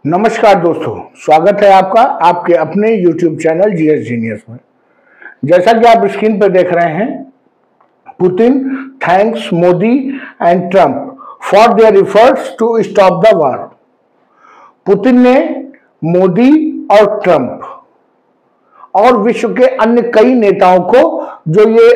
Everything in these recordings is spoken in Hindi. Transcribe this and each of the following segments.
नमस्कार दोस्तों, स्वागत है आपका आपके अपने YouTube चैनल जीएस जीनियस में। जैसा कि आप स्क्रीन पर देख रहे हैं, Putin thanks Modi and Trump for their efforts to stop the war. Putin ने मोदी और ट्रंप और विश्व के अन्य कई नेताओं को जो ये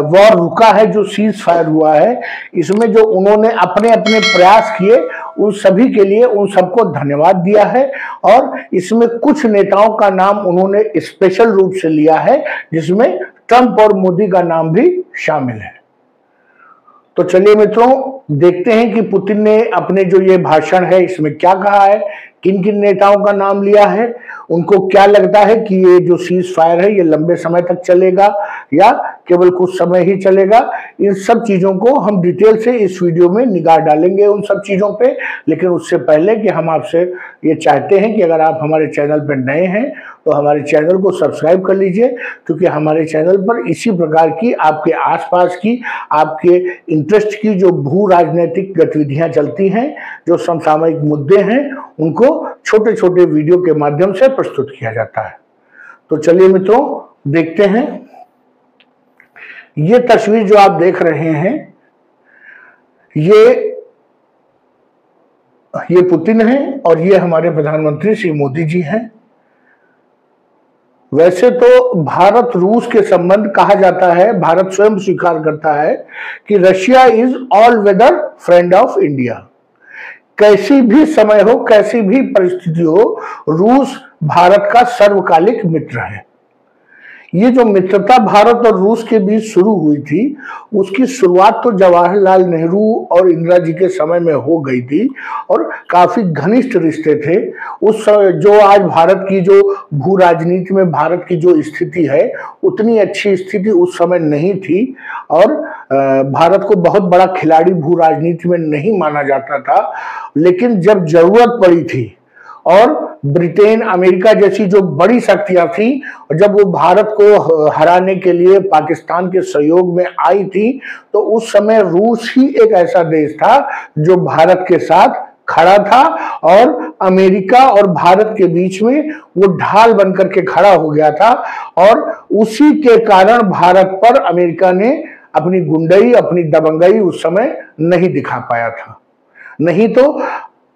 वॉर रुका है, जो सीज फायर हुआ है, इसमें जो उन्होंने अपने अपने प्रयास किए, उन सभी के लिए उन सबको धन्यवाद दिया है। और इसमें कुछ नेताओं का नाम उन्होंने स्पेशल रूप से लिया है, जिसमें ट्रंप और मोदी का नाम भी शामिल है। तो चलिए मित्रों, देखते हैं कि पुतिन ने अपने जो ये भाषण है इसमें क्या कहा है, किन किन नेताओं का नाम लिया है, उनको क्या लगता है कि ये जो सीज फायर है ये लंबे समय तक चलेगा या केवल कुछ समय ही चलेगा। इन सब चीजों को हम डिटेल से इस वीडियो में निगाह डालेंगे उन सब चीजों पे। लेकिन उससे पहले कि हम आपसे ये चाहते हैं कि अगर आप हमारे चैनल पर नए हैं तो हमारे चैनल को सब्सक्राइब कर लीजिए, क्योंकि हमारे चैनल पर इसी प्रकार की आपके आसपास की, आपके इंटरेस्ट की जो भू राजनीतिक गतिविधियां चलती हैं, जो समसामयिक मुद्दे हैं, उनको छोटे छोटे वीडियो के माध्यम से प्रस्तुत किया जाता है। तो चलिए मित्रों, देखते हैं। ये तस्वीर जो आप देख रहे हैं, ये पुतिन है और ये हमारे प्रधानमंत्री श्री मोदी जी हैं। वैसे तो भारत रूस के संबंध कहा जाता है, भारत स्वयं स्वीकार करता है कि Russia is all weather friend of India. कैसी भी समय हो, कैसी भी परिस्थिति हो, रूस भारत का सर्वकालिक मित्र है। ये जो मित्रता भारत और रूस के बीच शुरू हुई थी, उसकी शुरुआत तो जवाहरलाल नेहरू और इंदिरा जी के समय में हो गई थी और काफी घनिष्ठ रिश्ते थे। उस समय जो आज भारत की जो भू राजनीति में भारत की जो स्थिति है, उतनी अच्छी स्थिति उस समय नहीं थी और भारत को बहुत बड़ा खिलाड़ी भू राजनीति में नहीं माना जाता था। लेकिन जब जरूरत पड़ी थी और ब्रिटेन, अमेरिका जैसी जो बड़ी शक्तियां थी, जब वो भारत को हराने के लिए पाकिस्तान के सहयोग में आई थी, तो उस समय रूस ही एक ऐसा देश था जो भारत के साथ खड़ा था और अमेरिका और भारत के बीच में वो ढाल बनकर के खड़ा हो गया था। और उसी के कारण भारत पर अमेरिका ने अपनी गुंडई, अपनी दबंगई उस समय नहीं दिखा पाया था। नहीं तो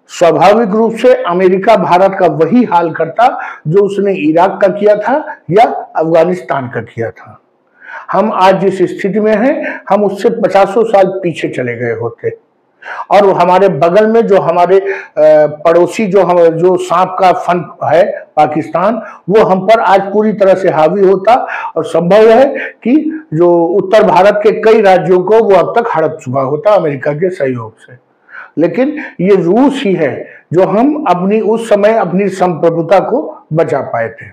स्वाभाविक रूप से अमेरिका भारत का वही हाल करता जो उसने इराक का किया था या अफगानिस्तान का किया था। हम आज जिस स्थिति में हैं, हम उससे 50 साल पीछे चले गए होते। और हमारे बगल में जो हमारे पड़ोसी जो सांप का फन है पाकिस्तान, वो हम पर आज पूरी तरह से हावी होता और संभव है कि जो उत्तर भारत के कई राज्यों को वो अब तक हड़प चुका होता अमेरिका के सहयोग से। लेकिन ये रूस ही है जो हम उस समय अपनी संप्रभुता को बचा पाए थे।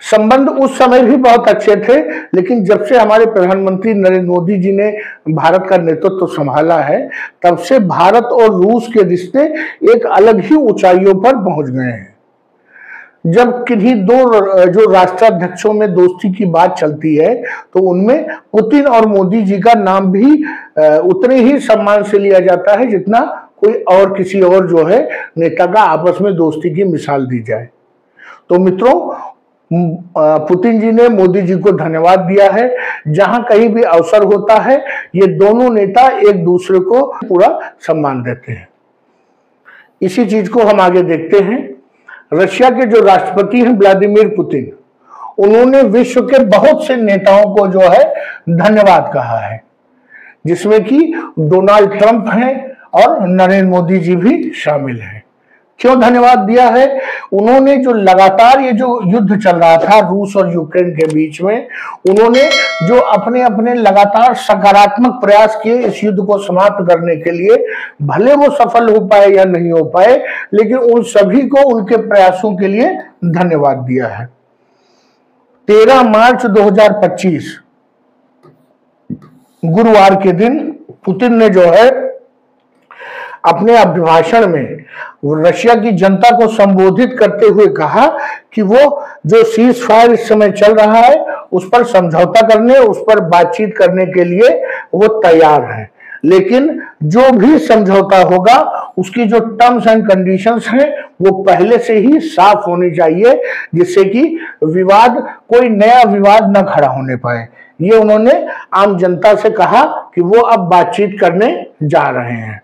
संबंध उस समय भी बहुत अच्छे थे, लेकिन जब से हमारे प्रधानमंत्री नरेंद्र मोदी जी ने भारत का नेतृत्व संभाला है, तब से भारत और रूस के रिश्ते एक अलग ही ऊंचाइयों पर पहुंच गए हैं। जब किन्हीं दो जो राष्ट्राध्यक्षों में दोस्ती की बात चलती है, तो उनमें पुतिन और मोदी जी का नाम भी उतने ही सम्मान से लिया जाता है जितना कोई और किसी और जो है नेता का आपस में दोस्ती की मिसाल दी जाए। तो मित्रों, पुतिन जी ने मोदी जी को धन्यवाद दिया है। जहां कहीं भी अवसर होता है, ये दोनों नेता एक दूसरे को पूरा सम्मान देते हैं। इसी चीज को हम आगे देखते हैं। रशिया के जो राष्ट्रपति हैं व्लादिमीर पुतिन, उन्होंने विश्व के बहुत से नेताओं को जो है धन्यवाद कहा है, जिसमें कि डोनाल्ड ट्रंप हैं और नरेंद्र मोदी जी भी शामिल हैं। क्यों धन्यवाद दिया है? उन्होंने जो लगातार ये जो युद्ध चल रहा था रूस और यूक्रेन के बीच में, उन्होंने जो अपने अपने लगातार सकारात्मक प्रयास किए इस युद्ध को समाप्त करने के लिए, भले वो सफल हो पाए या नहीं हो पाए, लेकिन उन सभी को उनके प्रयासों के लिए धन्यवाद दिया है। 13 मार्च 2025 गुरुवार के दिन पुतिन ने जो है अपने अभिभाषण में रशिया की जनता को संबोधित करते हुए कहा कि वो जो सीज फायर इस समय चल रहा है उस पर समझौता करने, उस पर बातचीत करने के लिए वो तैयार हैं। लेकिन जो भी समझौता होगा उसकी जो टर्म्स एंड कंडीशंस हैं वो पहले से ही साफ होनी चाहिए, जिससे कि कोई नया विवाद न खड़ा होने पाए। ये उन्होंने आम जनता से कहा कि वो अब बातचीत करने जा रहे हैं।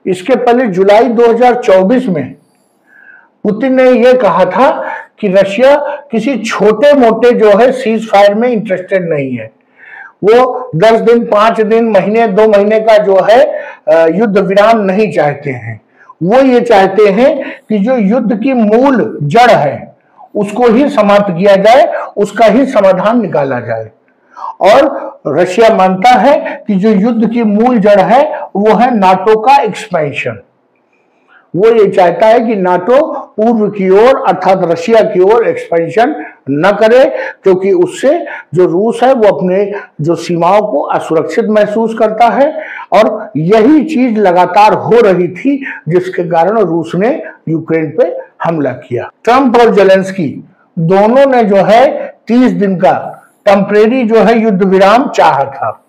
इसके पहले जुलाई 2024 में पुतिन ने यह कहा था कि रशिया किसी छोटे मोटे जो है सीज फायर में इंटरेस्टेड नहीं है। वो 10 दिन, 5 दिन, महीने, 2 महीने का जो है युद्ध विराम नहीं चाहते हैं। वो ये चाहते हैं कि जो युद्ध की मूल जड़ है उसको ही समाप्त किया जाए, उसका ही समाधान निकाला जाए। और रशिया मानता है कि जो युद्ध की मूल जड़ है वो है नाटो का एक्सपेंशन। वो ये चाहता है कि नाटो पूर्व की ओर अर्थात रशिया की ओर एक्सपेंशन न करे, क्योंकि उससे जो रूस है वो अपने जो सीमाओं को असुरक्षित महसूस करता है। और यही चीज लगातार हो रही थी जिसके कारण रूस ने यूक्रेन पे हमला किया। ट्रंप और जेलेंस्की दोनों ने जो है 30 दिन का टेम्परेरी जो है युद्ध विराम चाहा था,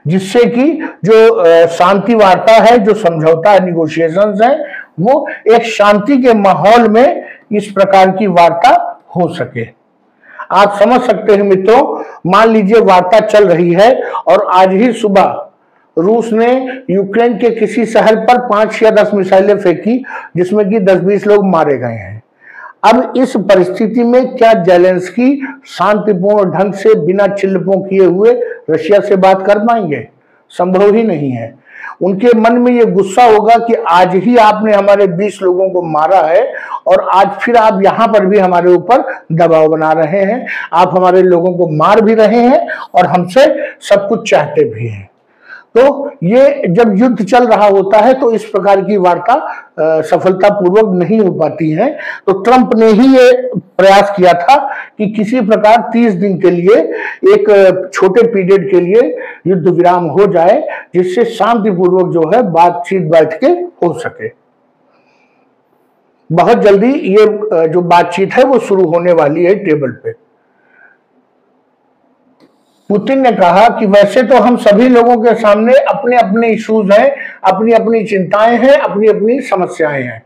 जिससे कि जो शांति वार्ता है, जो समझौता है, निगोशिएशंस है, वो एक शांति के माहौल में इस प्रकार की वार्ता हो सके। आप समझ सकते हैं मित्रों, मान लीजिए वार्ता चल रही है और आज ही सुबह रूस ने यूक्रेन के किसी शहर पर 5 या 10 मिसाइलें फेंकी, जिसमें कि 10-20 लोग मारे गए हैं। अब इस परिस्थिति में क्या जेलेंस्की शांतिपूर्ण ढंग से बिना चिल्लपों किए हुए रशिया से बात कर पाएंगे? संभव ही नहीं है। उनके मन में ये गुस्सा होगा कि आज ही आपने हमारे 20 लोगों को मारा है और आज फिर आप यहां पर भी हमारे ऊपर दबाव बना रहे हैं, आप हमारे लोगों को मार भी रहे हैं और हमसे सब कुछ चाहते भी हैं। तो ये जब युद्ध चल रहा होता है तो इस प्रकार की वार्ता सफलतापूर्वक नहीं हो पाती है। तो ट्रंप ने ही ये प्रयास किया था कि किसी प्रकार 30 दिन के लिए, एक छोटे पीरियड के लिए युद्ध विराम हो जाए, जिससे शांतिपूर्वक जो है बातचीत बैठ के हो सके। बहुत जल्दी ये जो बातचीत है वो शुरू होने वाली है टेबल पे। पुतिन ने कहा कि वैसे तो हम सभी लोगों के सामने अपने अपने इश्यूज हैं, अपनी अपनी चिंताएं हैं, अपनी अपनी समस्याएं हैं,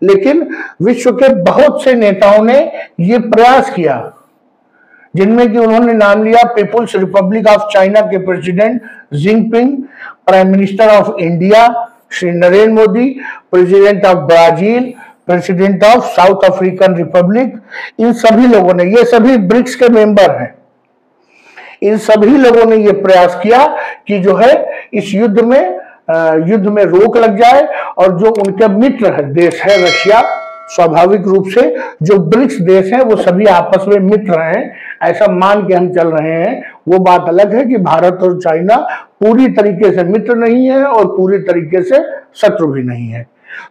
लेकिन विश्व के बहुत से नेताओं ने ये प्रयास किया, जिनमें कि उन्होंने नाम लिया पीपुल्स रिपब्लिक ऑफ चाइना के president Jinping, prime minister of India Shri Narendra Modi, president of Brazil, president of South African Republic. इन सभी लोगों ने, ये सभी ब्रिक्स के मेंबर हैं, इन सभी लोगों ने यह प्रयास किया कि जो है इस युद्ध में रोक लग जाए और जो उनके मित्र देश है रशिया, स्वाभाविक रूप से जो ब्रिक्स देश हैं वो सभी आपस में मित्र हैं, ऐसा मान के हम चल रहे हैं। वो बात अलग है कि भारत और चाइना पूरी तरीके से मित्र नहीं है और पूरी तरीके से शत्रु भी नहीं है।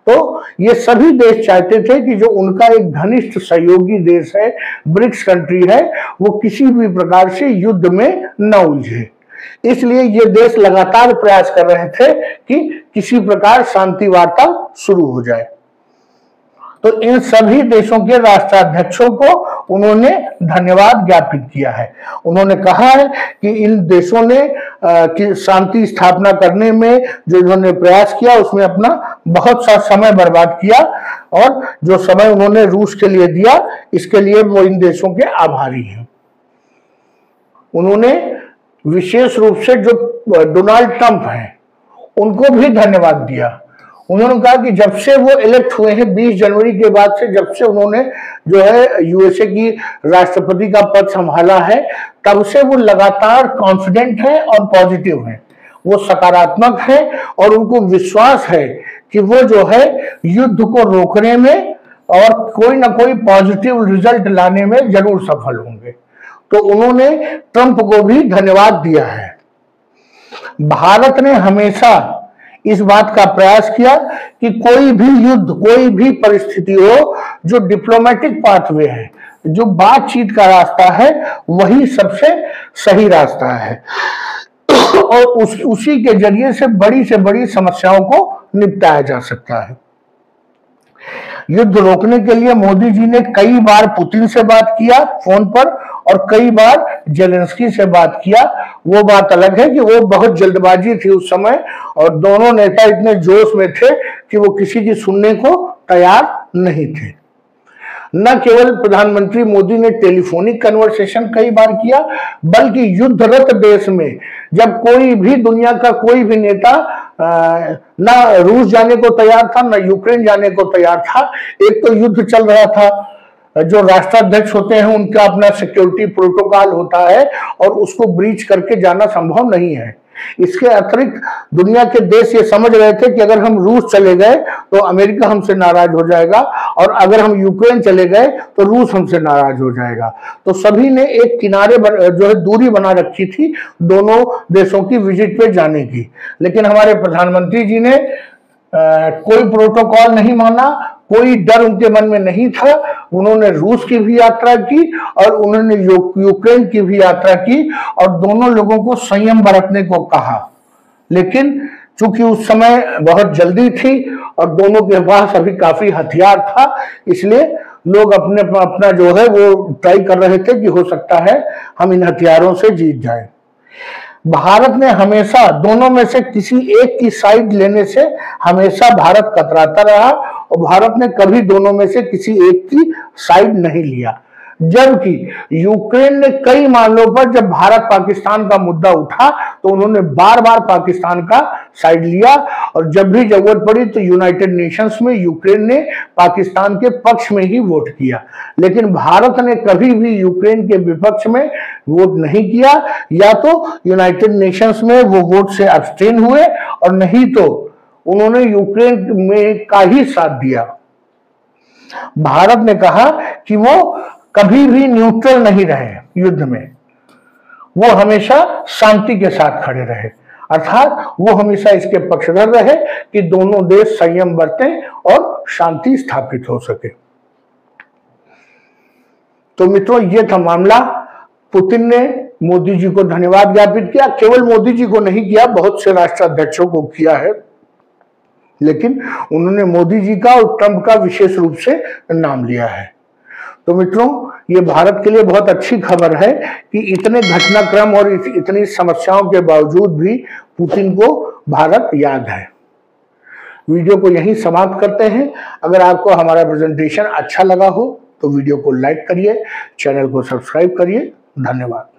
तो ये सभी देश चाहते थे कि जो उनका एक घनिष्ठ सहयोगी देश है, ब्रिक्स कंट्री है, वो किसी भी प्रकार से युद्ध में न उलझे। इसलिए ये देश लगातार प्रयास कर रहे थे कि किसी प्रकार शांति वार्ता शुरू हो जाए। तो इन सभी देशों के राष्ट्राध्यक्षों को उन्होंने धन्यवाद ज्ञापित किया है। उन्होंने कहा है कि इन देशों ने कि शांति स्थापना करने में जो इन्होंने प्रयास किया उसमें अपना बहुत सा समय बर्बाद किया, और जो समय उन्होंने रूस के लिए दिया इसके लिए वो इन देशों के आभारी हैं। उन्होंने विशेष रूप से जो डोनाल्ड ट्रंप हैं उनको भी धन्यवाद दिया। उन्होंने कहा कि जब से वो इलेक्ट हुए हैं 20 जनवरी के बाद से, जब से उन्होंने जो है यूएसए की राष्ट्रपति का पद संभाला है, तब से वो लगातार कॉन्फिडेंट हैं और पॉजिटिव हैं, वो सकारात्मक हैं और उनको विश्वास है कि वो जो है युद्ध को रोकने में और कोई ना कोई पॉजिटिव रिजल्ट लाने में जरूर सफल होंगे। तो उन्होंने ट्रंप को भी धन्यवाद दिया है। भारत ने हमेशा इस बात का प्रयास किया कि कोई भी युद्ध, कोई भी परिस्थिति हो, जो डिप्लोमेटिक पाथवे है, जो बातचीत का रास्ता है, वही सबसे सही रास्ता है और उसी के जरिए से बड़ी समस्याओं को निपटाया जा सकता है। युद्ध रोकने के लिए मोदी जी ने कई बार पुतिन से बात किया फोन पर और कई बार जेलेंस्की से बात किया। वो बात अलग है कि वो बहुत जल्दबाजी थी उस समय और दोनों नेता इतने जोश में थे कि वो किसी की सुनने को तैयार नहीं थे। न केवल प्रधानमंत्री मोदी ने टेलीफोनिक कन्वर्सेशन कई बार किया, बल्कि युद्धरत देश में जब कोई भी दुनिया का कोई भी नेता न रूस जाने को तैयार था, न यूक्रेन जाने को तैयार था। एक तो युद्ध चल रहा था, जो राष्ट्राध्यक्ष होते हैं उनका अपना सिक्योरिटी प्रोटोकॉल होता है और उसको ब्रीच करके जाना संभव नहीं है। इसके अतिरिक्त दुनिया के देश ये समझ रहे थे कि अगर हम रूस चले गए तो अमेरिका हमसे नाराज हो जाएगा और अगर हम यूक्रेन चले गए तो रूस हमसे नाराज हो जाएगा। तो सभी ने एक किनारे जो है दूरी बना रखी थी दोनों देशों की विजिट पे जाने की। लेकिन हमारे प्रधानमंत्री जी ने कोई प्रोटोकॉल नहीं माना, कोई डर उनके मन में नहीं था। उन्होंने रूस की भी यात्रा की और उन्होंने यूक्रेन की भी यात्रा की और दोनों लोगों को संयम बरतने को कहा। लेकिन चूंकि उस समय बहुत जल्दी थी और दोनों के पास अभी काफी हथियार था, इसलिए लोग अपने अपना जो है वो ट्राई कर रहे थे कि हो सकता है हम इन हथियारों से जीत जाए। भारत ने हमेशा दोनों में से किसी एक की साइड लेने से हमेशा भारत कतराता रहा और भारत ने कभी दोनों में से किसी एक की साइड नहीं लिया। जबकि यूक्रेन ने कई मामलों पर जब भारत पाकिस्तान का मुद्दा उठा तो उन्होंने बार बार पाकिस्तान का साइड लिया और जब भी जरूरत पड़ी तो यूनाइटेड नेशंस में यूक्रेन ने पाकिस्तान के पक्ष में ही वोट किया। लेकिन भारत ने कभी भी यूक्रेन के विपक्ष में वोट नहीं किया, या तो यूनाइटेड नेशंस में वो वोट से अब्सटेन हुए और नहीं तो उन्होंने यूक्रेन में का ही साथ दिया। भारत ने कहा कि वो कभी भी न्यूट्रल नहीं रहे युद्ध में, वो हमेशा शांति के साथ खड़े रहे, अर्थात वो हमेशा इसके पक्षधर रहे कि दोनों देश संयम बरतें और शांति स्थापित हो सके। तो मित्रों, ये था मामला। पुतिन ने मोदी जी को धन्यवाद ज्ञापित किया। केवल मोदी जी को नहीं किया, बहुत से राष्ट्राध्यक्षों को किया है, लेकिन उन्होंने मोदी जी का और ट्रंप का विशेष रूप से नाम लिया है। तो मित्रों, ये भारत के लिए बहुत अच्छी खबर है कि इतने घटनाक्रम और इतनी समस्याओं के बावजूद भी पुतिन को भारत याद है। वीडियो को यहीं समाप्त करते हैं। अगर आपको हमारा प्रेजेंटेशन अच्छा लगा हो तो वीडियो को लाइक करिए, चैनल को सब्सक्राइब करिए। धन्यवाद।